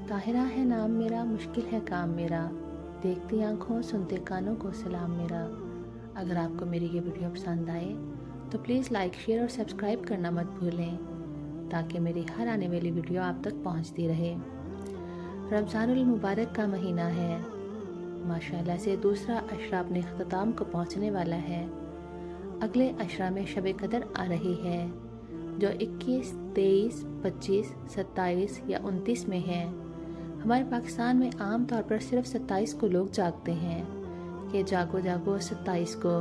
طاہرہ ہے نام میرا، مشکل ہے کام میرا، دیکھتی آنکھوں سنتے کانوں کو سلام میرا۔ اگر آپ کو میری یہ ویڈیو پسند آئے تو پلیز لائک، شیئر اور سبسکرائب کرنا مت بھولیں تاکہ میری ہر آنے والی ویڈیو آپ تک پہنچتی رہے۔ رمضان المبارک کا مہینہ ہے، ماشاءاللہ سے دوسرا عشرہ اپنے اختتام کو پہنچنے والا ہے۔ اگلے عشرہ میں شب قدر آ رہی ہے جو 21، 23، 25، 27 یا 29 میں ہے۔ ہمارے پاکستان میں عام طور پر صرف 27 کو لوگ جاگتے ہیں کہ جاگو جاگو 27 کو،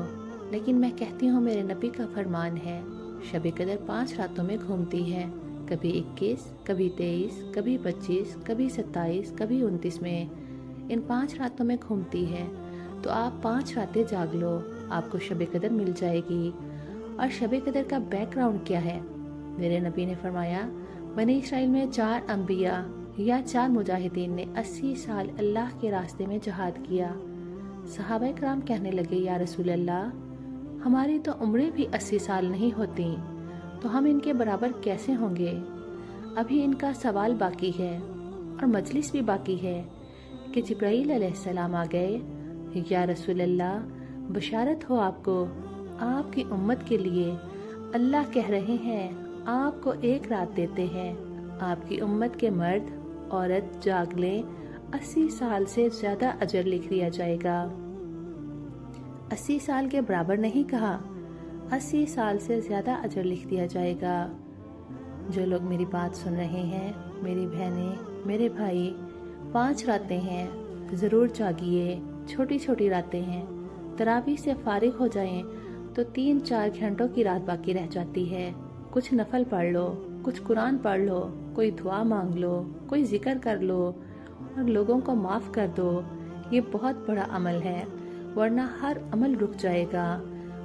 لیکن میں کہتی ہوں میرے نبی کا فرمان ہے شب قدر 5 راتوں میں گھومتی ہے، کبھی 21، کبھی 23، کبھی 25، کبھی 27، کبھی 29 میں، ان 5 راتوں میں گھومتی ہے۔ تو آپ 5 راتیں جاگ لو، آپ کو شب قدر مل جائے گی۔ اور شب قدر کا بیک گراؤنڈ کیا ہے؟ میرے نبی نے فرمایا بنی اسرائیل میں 4 انبیاء یا 4 مجاہدین نے 80 سال اللہ کے راستے میں جہاد کیا۔ صحابہ کرام کہنے لگے یا رسول اللہ، ہماری تو عمریں بھی 80 سال نہیں ہوتی، تو ہم ان کے برابر کیسے ہوں گے؟ ابھی ان کا سوال باقی ہے اور مجلس بھی باقی ہے کہ جبرائیل علیہ السلام آ گئے، یا رسول اللہ بشارت ہو آپ کو، آپ کی امت کے لیے اللہ کہہ رہے ہیں آپ کو 1 رات دیتے ہیں، آپ کی امت کے مرد عورت جاگ لیں، 80 سال سے زیادہ اجر لکھ دیا جائے گا۔ 80 سال کے برابر نہیں کہا، 80 سال سے زیادہ اجر لکھ دیا جائے گا۔ جو لوگ میری بات سن رہے ہیں، میری بہنیں، میرے بھائی، 5 راتیں ہیں، ضرور جاگیے، چھوٹی چھوٹی راتیں ہیں۔ تراویح سے فارغ ہو جائیں تو 3-4 گھنٹوں کی رات باقی رہ جاتی ہے، کچھ نفل پڑھ لو، کچھ قرآن پڑھ لو، کوئی دعا مانگ لو، کوئی ذکر کر لو اور لوگوں کو معاف کر دو۔ یہ بہت بڑا عمل ہے، ورنہ ہر عمل رک جائے گا۔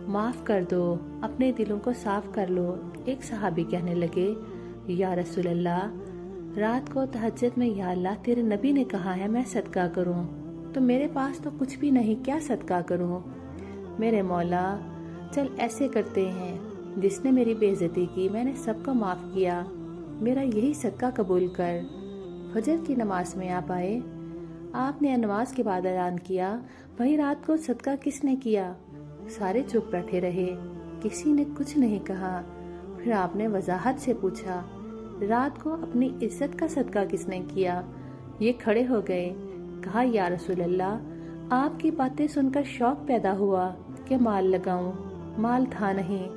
معاف کر دو، اپنے دلوں کو صاف کر لو۔ ایک صحابی کہنے لگے یا رسول اللہ، رات کو تہجد میں یا اللہ تیرے نبی نے کہا ہے میں صدقہ کروں، تو میرے پاس تو کچھ بھی نہیں، کیا صدقہ کروں؟ میرے مولا چل ایسے کرتے ہیں، جس نے میری بے عزتی کی میں نے سب کو معاف کیا، میرا یہی صدقہ قبول کر۔ فجر کی نماز میں آپ آئے، آپ نے نماز کے بعد اعلان کیا وہی رات کو صدقہ کس نے کیا؟ سارے چپ بیٹھے رہے، کسی نے کچھ نہیں کہا۔ پھر آپ نے وضاحت سے پوچھا رات کو اپنی عزت کا صدقہ کس نے کیا؟ یہ کھڑے ہو گئے، کہا یا رسول اللہ، آپ کی باتیں سن کر شوق پیدا ہوا کہ مال لگاؤں، مال تھا نہیں۔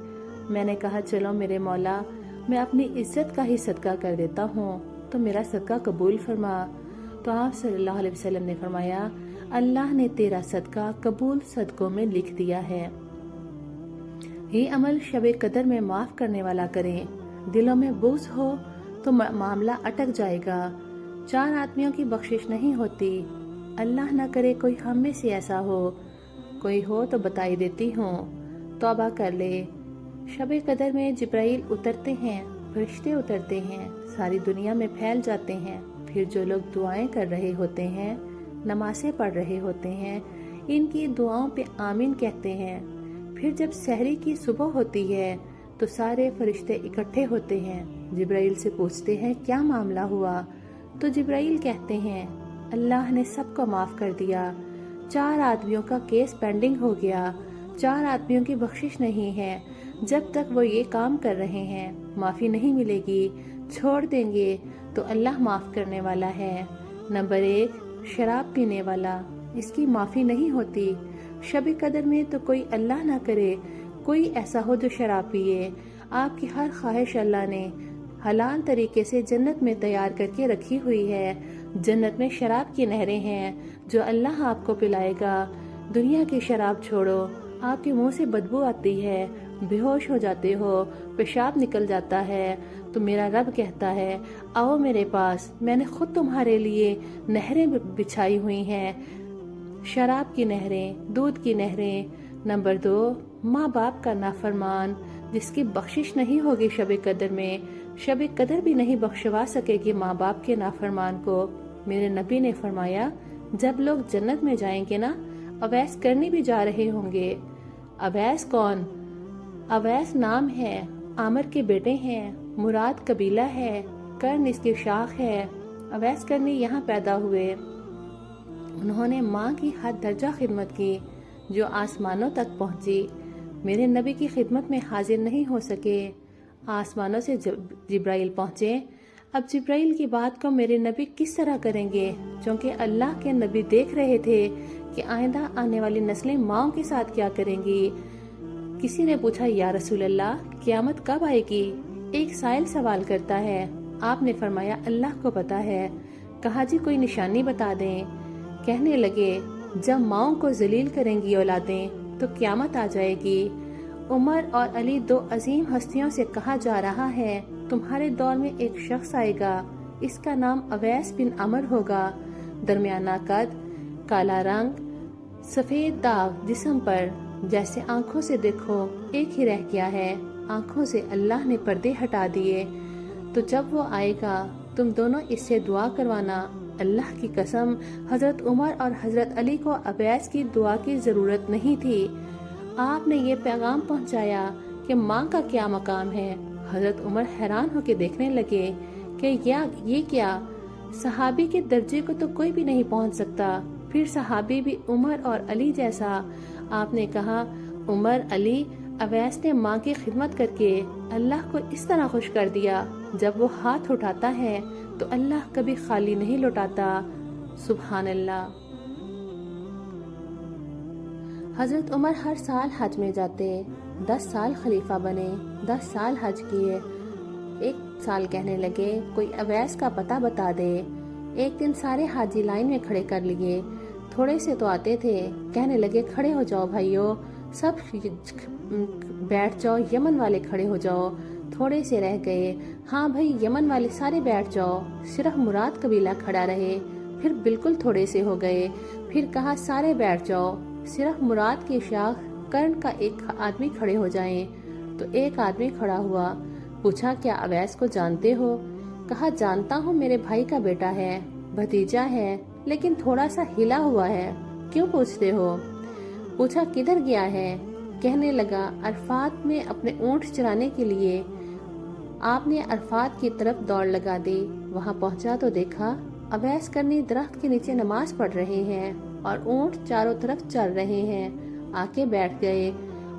میں نے کہا چلو میرے مولا، میں اپنی عزت کا ہی صدقہ کر دیتا ہوں، تو میرا صدقہ قبول فرما۔ تو آپ صلی اللہ علیہ وسلم نے فرمایا اللہ نے تیرا صدقہ قبول صدقوں میں لکھ دیا ہے۔ یہ عمل شب قدر میں معاف کرنے والا کریں۔ دلوں میں بغض ہو تو معاملہ اٹک جائے گا۔ 4 آدمیوں کی بخشش نہیں ہوتی، اللہ نہ کرے کوئی ہم میں سے ایسا ہو، کوئی ہو تو بتائی دیتی ہوں، توبہ کر لے۔ شب قدر میں جبرائیل اترتے ہیں، فرشتے اترتے ہیں، ساری دنیا میں پھیل جاتے ہیں۔ پھر جو لوگ دعائیں کر رہے ہوتے ہیں، نمازیں پڑھ رہے ہوتے ہیں، ان کی دعاؤں پہ آمین کہتے ہیں۔ پھر جب سحری کی صبح ہوتی ہے تو سارے فرشتے اکٹھے ہوتے ہیں، جبرائیل سے پوچھتے ہیں کیا معاملہ ہوا؟ تو جبرائیل کہتے ہیں اللہ نے سب کو معاف کر دیا، 4 آدمیوں کا کیس پینڈنگ ہو گیا، 4 آدمیوں کی بخشش نہیں ہے، جب تک وہ یہ کام کر رہے ہیں معافی نہیں ملے گی، چھوڑ دیں گے تو اللہ معاف کرنے والا ہے۔ نمبر 1 شراب پینے والا، اس کی معافی نہیں ہوتی۔ شب قدر میں تو کوئی اللہ نہ کرے کوئی ایسا ہو جو شراب پیے، آپ کی ہر خواہش اللہ نے حلال طریقے سے جنت میں تیار کر کے رکھی ہوئی ہے۔ جنت میں شراب کی نہریں ہیں جو اللہ آپ کو پلائے گا۔ دنیا کی شراب چھوڑو، آپ کے منہ سے بدبو آتی ہے، بے ہوش ہو جاتے ہو، پیشاب نکل جاتا ہے، تو میرا رب کہتا ہے آؤ میرے پاس، میں نے خود تمہارے لیے نہریں بچھائی ہوئی ہیں، شراب کی نہریں، دودھ کی نہریں۔ نمبر 2 ماں باپ کا نافرمان، جس کی بخشش نہیں ہوگی شب قدر میں، شب قدر بھی نہیں بخشوا سکے گی ماں باپ کے نافرمان کو۔ میرے نبی نے فرمایا جب لوگ جنت میں جائیں گے نا، اویس کرنی بھی جا رہے ہوں گے۔ اویس کون؟ اویس نام ہے، عامر کے بیٹے ہیں، مراد قبیلہ ہے، کرن اس کی شاخ ہے، اویس کرنی یہاں پیدا ہوئے۔ انہوں نے ماں کی حد درجہ خدمت کی جو آسمانوں تک پہنچی۔ میرے نبی کی خدمت میں حاضر نہیں ہو سکے۔ آسمانوں سے جبرائیل پہنچے۔ اب جبرائیل کی بات کو میرے نبی کس طرح کریں گے، چونکہ اللہ کے نبی دیکھ رہے تھے کہ آئندہ آنے والی نسلیں ماؤں کے ساتھ کیا کریں گی۔ کسی نے پوچھا یا رسول اللہ قیامت کب آئے گی؟ ایک سائل سوال کرتا ہے، آپ نے فرمایا اللہ کو پتا ہے۔ کہا جی کوئی نشانی بتا دیں۔ کہنے لگے جب ماؤں کو ذلیل کریں گی اولادیں تو قیامت آ جائے گی۔ عمر اور علی دو عظیم ہستیوں سے کہا جا رہا ہے تمہارے دور میں ایک شخص آئے گا، اس کا نام اویس بن عمر ہوگا، درمیانہ قد، کالا رنگ، سفید داغ جسم پر، جیسے آنکھوں سے دیکھو ایک ہی رہ گیا ہے، آنکھوں سے اللہ نے پردے ہٹا دیے۔ تو جب وہ آئے گا تم دونوں اس سے دعا کروانا۔ اللہ کی قسم حضرت عمر اور حضرت علی کو اویس کی دعا کی ضرورت نہیں تھی۔ آپ نے یہ پیغام پہنچایا کہ ماں کا کیا مقام ہے۔ حضرت عمر حیران ہو کے دیکھنے لگے کہ یہ کیا، صحابی کے درجے کو تو کوئی بھی نہیں پہنچ سکتا، پھر صحابی بھی عمر اور علی جیسا۔ آپ نے کہا عمر علی، اویس نے ماں کی خدمت کر کے اللہ کو اس طرح خوش کر دیا، جب وہ ہاتھ اٹھاتا ہے تو اللہ کبھی خالی نہیں لوٹاتا۔ سبحان اللہ۔ حضرت عمر ہر سال حج میں جاتے، 10 سال خلیفہ بنے، 10 سال حج کیے۔ ایک سال کہنے لگے کوئی اویس کا پتہ بتا دے۔ ایک دن سارے حاجی لائن میں کھڑے کر لیے، تھوڑے سے تو آتے تھے۔ کہنے لگے کھڑے ہو جاؤ بھائیو، سب بیٹھ جاؤ، یمن والے کھڑے ہو جاؤ۔ تھوڑے سے رہ گئے، ہاں بھائی یمن والے سارے بیٹھ جاؤ، صرف مراد قبیلہ کھڑا رہے۔ پھر بالکل تھوڑے سے ہو گئے، پھر کہا سارے بیٹھ جاؤ، صرف مراد کی شاخ کرن کا ایک آدمی کھڑے ہو جائیں۔ تو ایک آدمی کھڑا ہوا، پوچھا کیا اویس کو جانتے ہو؟ کہا جانتا ہوں، میرے بھائی کا بیٹا ہے، بھتیجا ہے، لیکن تھوڑا سا ہلا ہوا ہے، کیوں پوچھتے ہو؟ پوچھا کدھر گیا ہے؟ کہنے لگا عرفات میں اپنے اونٹ چرانے کے لیے۔ آپ نے عرفات کی طرف دوڑ لگا دی، وہاں پہنچا تو دیکھا اویس کرنی درخت کے نیچے نماز پڑھ رہے ہیں اور اونٹ چاروں طرف چل رہے ہیں۔ آ کے بیٹھ گئے۔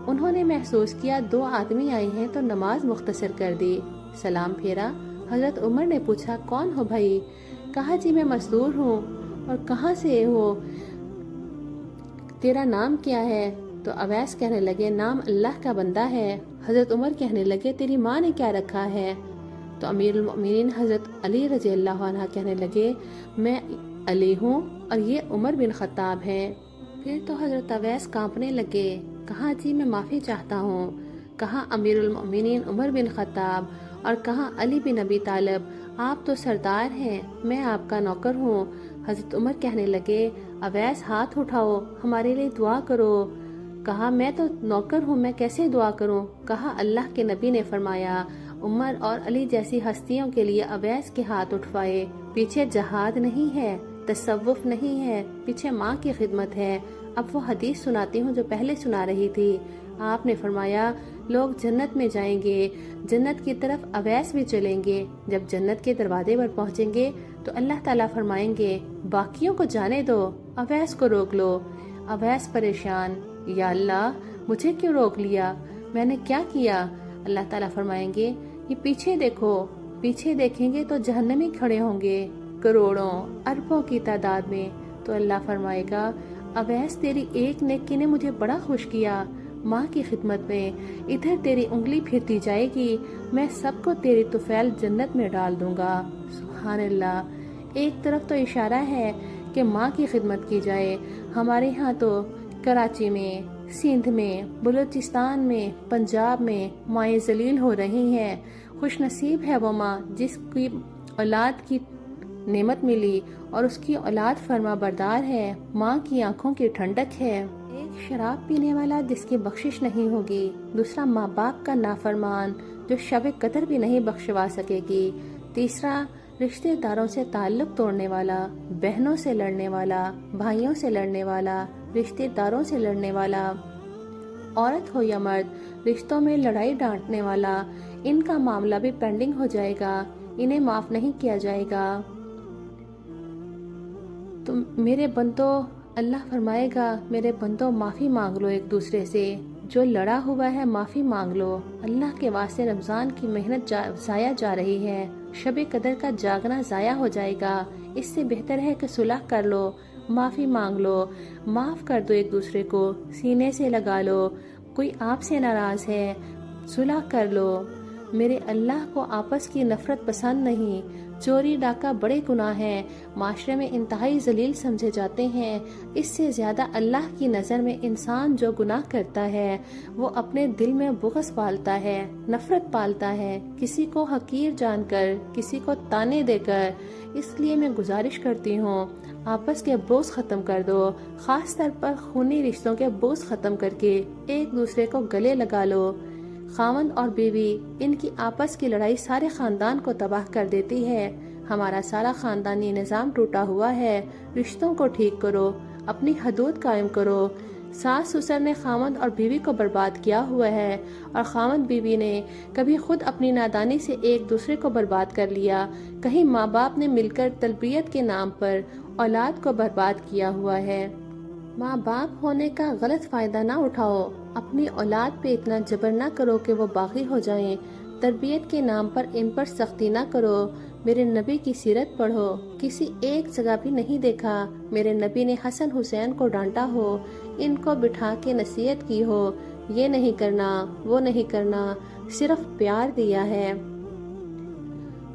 انہوں نے محسوس کیا 2 آدمی آئے ہیں تو نماز مختصر کر دی، سلام پھیرا۔ حضرت عمر نے پوچھا کون ہو بھائی؟ کہا جی میں مسرور ہوں۔ اور کہاں سے ہو؟ تیرا نام کیا ہے؟ تو اویس کہنے لگے نام اللہ کا بندہ ہے۔ حضرت عمر کہنے لگے تیری ماں نے کیا رکھا ہے؟ تو امیر المؤمنین حضرت علی رضی اللہ عنہ کہنے لگے میں علی ہوں اور یہ عمر بن خطاب ہے۔ پھر تو حضرت اویس کانپنے لگے، کہا جی میں معافی چاہتا ہوں، کہا امیر المؤمنین عمر بن خطاب، اور کہا علی بن ابی طالب، آپ تو سردار ہیں، میں آپ کا نوکر ہوں۔ حضرت عمر کہنے لگے اویس ہاتھ اٹھاؤ، ہمارے لیے دعا کرو۔ کہا میں تو نوکر ہوں، میں کیسے دعا کروں؟ کہا اللہ کے نبی نے فرمایا عمر اور علی جیسی ہستیوں کے لیے اویس کے ہاتھ اٹھوائے۔ پیچھے جہاد نہیں ہے، تصوف نہیں ہے، پیچھے ماں کی خدمت ہے۔ اب وہ حدیث سناتی ہوں جو پہلے سنا رہی تھی۔ آپ نے فرمایا لوگ جنت میں جائیں گے، جنت کی طرف اویس بھی چلیں گے۔ جب جنت کے دروازے پر پہنچیں گے تو اللہ تعالیٰ فرمائیں گے باقیوں کو جانے دو، اویس کو روک لو۔ اویس پریشان، یا اللہ مجھے کیوں روک لیا، میں نے کیا کیا؟ اللہ تعالیٰ فرمائیں گے یہ پیچھے دیکھو، پیچھے دیکھیں گے تو جہنمی کھڑے ہوں گے کروڑوں اربوں کی تعداد میں۔ تو اللہ فرمائے گا اویس تیری ایک نیکی نے مجھے بڑا خوش کیا، ماں کی خدمت میں، ادھر تیری انگلی پھرتی جائے گی، میں سب کو تیری طفیل جنت میں ڈال دوں گا۔ سبحان اللہ۔ ایک طرف تو اشارہ ہے کہ ماں کی خدمت کی جائے، ہمارے ہاں تو کراچی میں، سندھ میں، بلوچستان میں، پنجاب میں مائیں ذلیل ہو رہی ہیں۔ خوش نصیب ہے وہ ماں جس کی اولاد کی نعمت ملی اور اس کی اولاد فرما بردار ہے، ماں کی آنکھوں کی ٹھنڈک ہے۔ ایک شراب پینے والا جس کی بخشش نہیں ہوگی، دوسرا ماں باپ کا نافرمان جو شب قدر بھی نہیں بخشوا سکے گی، تیسرا رشتہ داروں سے تعلق توڑنے والا، بہنوں سے لڑنے والا، بھائیوں سے لڑنے والا، رشتہ داروں سے لڑنے والا، عورت ہو یا مرد رشتوں میں لڑائی ڈانٹنے والا، ان کا معاملہ بھی پینڈنگ ہو جائے گا، انہیں معاف نہیں کیا جائے گا۔ تو میرے بندوں، اللہ فرمائے گا میرے بندوں معافی مانگ لو ایک دوسرے سے، جو لڑا ہوا ہے معافی مانگ لو، اللہ کے واسطے رمضان کی محنت ضائع جا رہی ہے، شب قدر کا جاگنا ضائع ہو جائے گا، اس سے بہتر ہے کہ صلح کر لو، معافی مانگ لو، معاف کر دو ایک دوسرے کو، سینے سے لگا لو، کوئی آپ سے ناراض ہے صلح کر لو۔ میرے اللہ کو آپس کی نفرت پسند نہیں، چوری ڈاکہ بڑے گناہ ہیں، معاشرے میں انتہائی ذلیل سمجھے جاتے ہیں، اس سے زیادہ اللہ کی نظر میں انسان جو گناہ کرتا ہے وہ اپنے دل میں بغض پالتا ہے، نفرت پالتا ہے، کسی کو حقیر جان کر، کسی کو تانے دے کر۔ اس لیے میں گزارش کرتی ہوں آپس کے بغض ختم کر دو، خاص طور پر خونی رشتوں کے بغض ختم کر کے ایک دوسرے کو گلے لگا لو۔ خاوند اور بیوی، ان کی آپس کی لڑائی سارے خاندان کو تباہ کر دیتی ہے، ہمارا سارا خاندانی نظام ٹوٹا ہوا ہے، رشتوں کو ٹھیک کرو، اپنی حدود قائم کرو۔ ساس سسر نے خاوند اور بیوی کو برباد کیا ہوا ہے، اور خاوند بیوی نے کبھی خود اپنی نادانی سے ایک دوسرے کو برباد کر لیا، کہیں ماں باپ نے مل کر تربیت کے نام پر اولاد کو برباد کیا ہوا ہے۔ ماں باپ ہونے کا غلط فائدہ نہ اٹھاؤ، اپنی اولاد پہ اتنا جبر نہ کرو کہ وہ باغی ہو جائیں، تربیت کے نام پر ان پر سختی نہ کرو۔ میرے نبی کی سیرت پڑھو، کسی ایک جگہ بھی نہیں دیکھا میرے نبی نے حسن حسین کو ڈانٹا ہو، ان کو بٹھا کے نصیحت کی ہو، یہ نہیں کرنا وہ نہیں کرنا، صرف پیار دیا ہے۔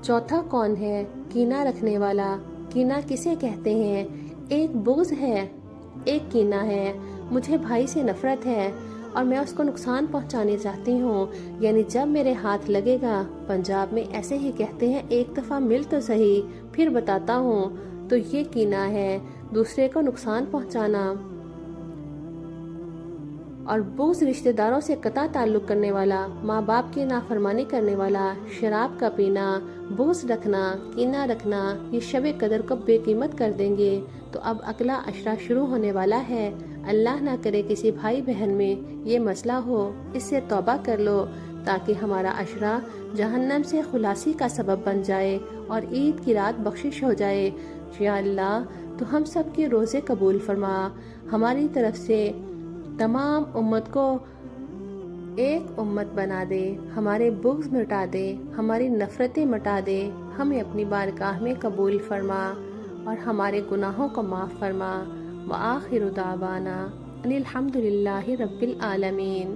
چوتھا کون ہے؟ کینہ رکھنے والا۔ کینہ کسے کہتے ہیں؟ ایک بغض ہے، ایک کینہ ہے، مجھے بھائی سے نفرت ہے اور میں اس کو نقصان پہنچانے چاہتی ہوں، یعنی جب میرے ہاتھ لگے گا، پنجاب میں ایسے ہی کہتے ہیں ایک دفعہ مل تو صحیح پھر بتاتا ہوں، تو یہ کینہ ہے، دوسرے کو نقصان پہنچانا۔ اور بغض رشتہ داروں سے قطع تعلق کرنے والا، ماں باپ کی نافرمانی کرنے والا، شراب کا پینا، بغض رکھنا، کینہ رکھنا، یہ شب قدر کو بے قیمت کر دیں گے۔ تو اب اگلا عشرہ شروع ہونے والا ہے، اللہ نہ کرے کسی بھائی بہن میں یہ مسئلہ ہو، اس سے توبہ کر لو تاکہ ہمارا عشرہ جہنم سے خلاصی کا سبب بن جائے اور عید کی رات بخشش ہو جائے۔ یا اللہ تو ہم سب کے روزے قبول فرما، ہماری طرف سے تمام امت کو ایک امت بنا دے، ہمارے بغض مٹا دے، ہماری نفرتیں مٹا دے، ہمیں اپنی بارگاہ میں قبول فرما اور ہمارے گناہوں کو معاف فرما۔ وآخر دعوانا ان الحمد للہ رب العالمین۔